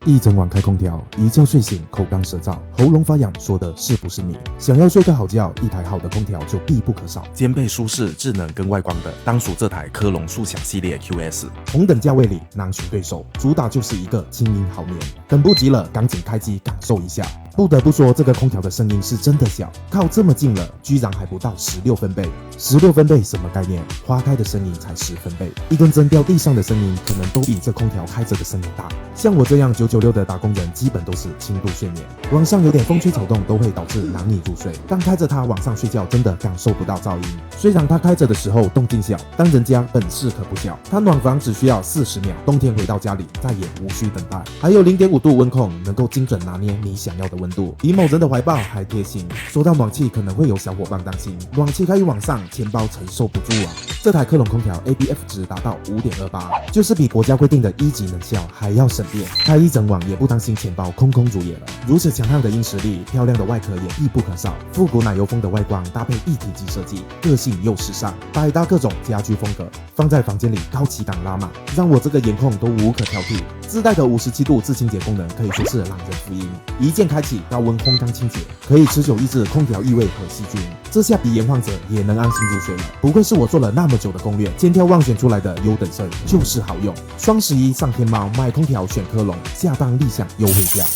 一整晚开空调，一觉睡醒口干舌燥，喉咙发痒，说的是不是你？想要睡个好觉，一台好的空调就必不可少。兼备舒适、智能跟外观的，当属这台科隆速享系列 QS。同等价位里难寻对手，主打就是一个轻音好眠。等不及了，赶紧开机感受一下。不得不说，这个空调的声音是真的小，靠这么近了，居然还不到16分贝。16分贝什么概念？花开的声音才10分贝，一根针掉地上的声音可能都比这空调开着的声音大。像我这样996的打工人，基本都是轻度睡眠，晚上有点风吹草动都会导致难以入睡。但开着它晚上睡觉真的感受不到噪音，虽然它开着的时候动静小，但人家本事可不小。它暖房只需要40秒，冬天回到家里再也无需等待，还有0.5度温控，能够精准拿捏你想要的温度，比某人的怀抱还贴心。说到暖气，可能会有小伙伴担心，暖气开一晚上钱包承受不住啊。这台科隆空调 ABF 值达到5.28，就是比国家规定的1级能效还要省电，开一整晚也不担心钱包空空如也了。如此强悍的硬实力，漂亮的外壳也必不可少。复古奶油风的外观搭配一体机设计，个性又时尚，百搭各种家居风格，放在房间里高级感拉满，让我这个颜控都无可挑剔。自带的57度自清洁功能可以说是懒人福音，一键开启高温烘干清洁，可以持久抑制空调异味和细菌。这下比炎患者也能安心入睡了。不愧是我做了那么久的攻略，千挑万选出来的优等生，就是好用。双11上天猫买空调选科隆，下单立享优惠价。